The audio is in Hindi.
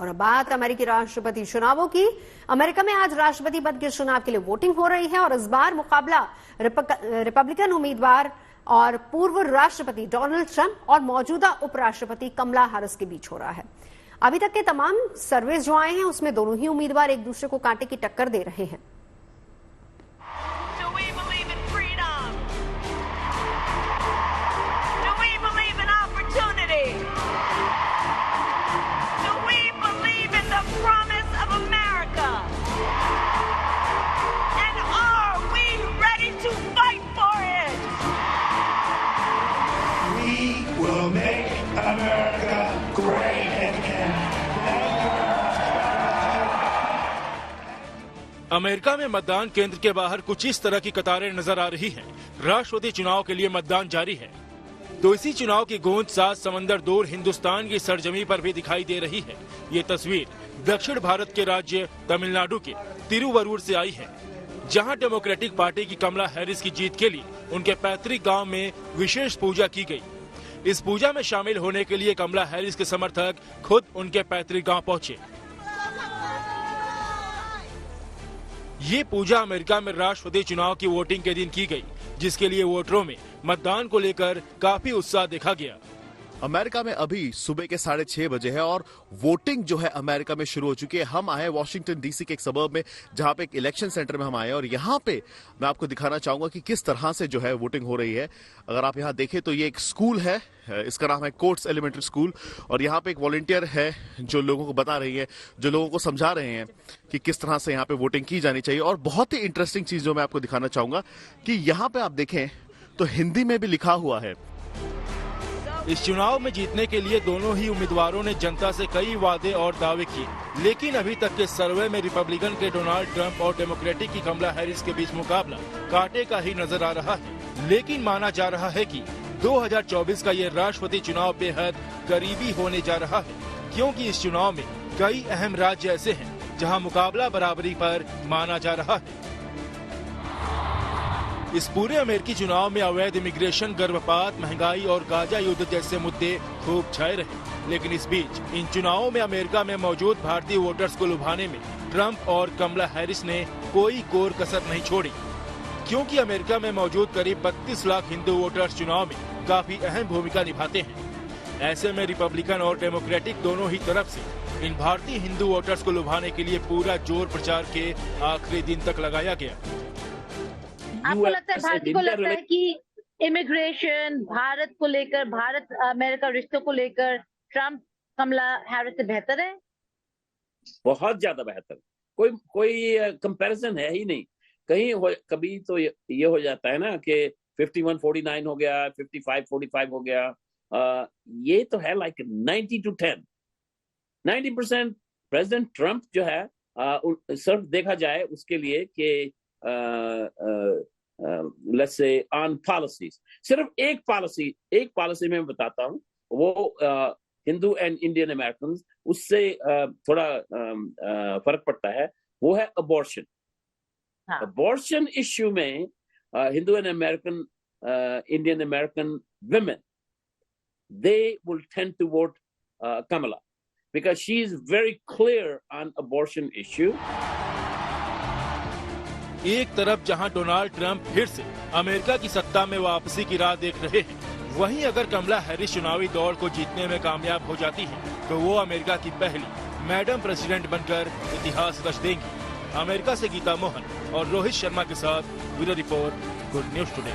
और अब बात अमेरिकी राष्ट्रपति चुनावों की। अमेरिका में आज राष्ट्रपति पद के चुनाव के लिए वोटिंग हो रही है और इस बार मुकाबला रिपब्लिकन उम्मीदवार और पूर्व राष्ट्रपति डोनाल्ड ट्रंप और मौजूदा उपराष्ट्रपति कमला हैरिस के बीच हो रहा है। अभी तक के तमाम सर्वेज जो आए हैं उसमें दोनों ही उम्मीदवार एक दूसरे को कांटे की टक्कर दे रहे हैं। अमेरिका में मतदान केंद्र के बाहर कुछ इस तरह की कतारें नजर आ रही हैं। राष्ट्रपति चुनाव के लिए मतदान जारी है, तो इसी चुनाव की गूंज 7 समंदर दूर हिंदुस्तान की सरजमी पर भी दिखाई दे रही है। ये तस्वीर दक्षिण भारत के राज्य तमिलनाडु के तिरुवरूर से आई है, जहां डेमोक्रेटिक पार्टी की कमला हैरिस की जीत के लिए उनके पैतृक गांव में विशेष पूजा की गई। इस पूजा में शामिल होने के लिए कमला हैरिस के समर्थक खुद उनके पैतृक गांव पहुंचे। ये पूजा अमेरिका में राष्ट्रपति चुनाव की वोटिंग के दिन की गई, जिसके लिए वोटरों में मतदान को लेकर काफी उत्साह देखा गया। अमेरिका में अभी सुबह के 6:30 बजे है और वोटिंग जो है अमेरिका में शुरू हो चुकी है। हम आए वॉशिंगटन डीसी के एक सबर्ब में, जहां पे एक इलेक्शन सेंटर में हम आए और यहाँ पे मैं आपको दिखाना चाहूंगा कि किस तरह से जो है वोटिंग हो रही है। अगर आप यहाँ देखें तो ये एक स्कूल है, इसका नाम है कोर्ट्स एलिमेंट्री स्कूल, और यहाँ पे एक वॉलंटियर है जो लोगों को बता रही है, जो लोगों को समझा रहे हैं कि किस तरह से यहाँ पे वोटिंग की जानी चाहिए। और बहुत ही इंटरेस्टिंग चीज जो मैं आपको दिखाना चाहूंगा कि यहाँ पे आप देखें तो हिंदी में भी लिखा हुआ है। इस चुनाव में जीतने के लिए दोनों ही उम्मीदवारों ने जनता से कई वादे और दावे किए, लेकिन अभी तक के सर्वे में रिपब्लिकन के डोनाल्ड ट्रंप और डेमोक्रेटिक की कमला हैरिस के बीच मुकाबला कांटे का ही नजर आ रहा है। लेकिन माना जा रहा है कि 2024 का ये राष्ट्रपति चुनाव बेहद करीबी होने जा रहा है, क्योंकि इस चुनाव में कई अहम राज्य ऐसे हैं जहां मुकाबला बराबरी पर माना जा रहा है। इस पूरे अमेरिकी चुनाव में अवैध इमिग्रेशन, गर्भपात, महंगाई और गाजा युद्ध जैसे मुद्दे खूब छाए रहे। लेकिन इस बीच इन चुनावों में अमेरिका में मौजूद भारतीय वोटर्स को लुभाने में ट्रंप और कमला हैरिस ने कोई कोर कसर नहीं छोड़ी, क्योंकि अमेरिका में मौजूद करीब 32 लाख हिंदू वोटर्स चुनाव में काफी अहम भूमिका निभाते हैं। ऐसे में रिपब्लिकन और डेमोक्रेटिक दोनों ही तरफ से इन भारतीय हिंदू वोटर्स को लुभाने के लिए पूरा जोर प्रचार के आखिरी दिन तक लगाया गया। आपको लगता है, भारतीय को लगता है कि इमिग्रेशन, भारत को लेकर, भारत अमेरिका रिश्तों को लेकर ट्रंप कमला हैरिस से बेहतर है? बहुत ज्यादा बेहतर। कोई कंपैरिजन है ही नहीं। कभी तो ये हो जाता है ना कि 51-49 हो गया, 55-45 हो गया। ये तो है लाइक 90-10, 90% प्रेसिडेंट ट्रंप जो है सिर्फ देखा जाए उसके लिए कि लेट्स से ऑन पॉलिसीज, सिर्फ एक पॉलिसी में बताता हूं, वो हिंदू एंड इंडियन अमेरिकन उससे थोड़ा फर्क पड़ता है, वो है अबॉर्शन। अबॉर्शन इश्यू में Hindu and American, Indian American women, they will tend to vote Kamala because she is very clear on abortion issue. एक तरफ जहां डोनाल्ड ट्रंप फिर से अमेरिका की सत्ता में वापसी की राह देख रहे हैं, वहीं अगर कमला हैरिस चुनावी दौड़ को जीतने में कामयाब हो जाती है तो वो अमेरिका की पहली मैडम प्रेसिडेंट बनकर इतिहास रच देंगी। अमेरिका से गीता मोहन और रोहित शर्मा के साथ bureau report, good news today.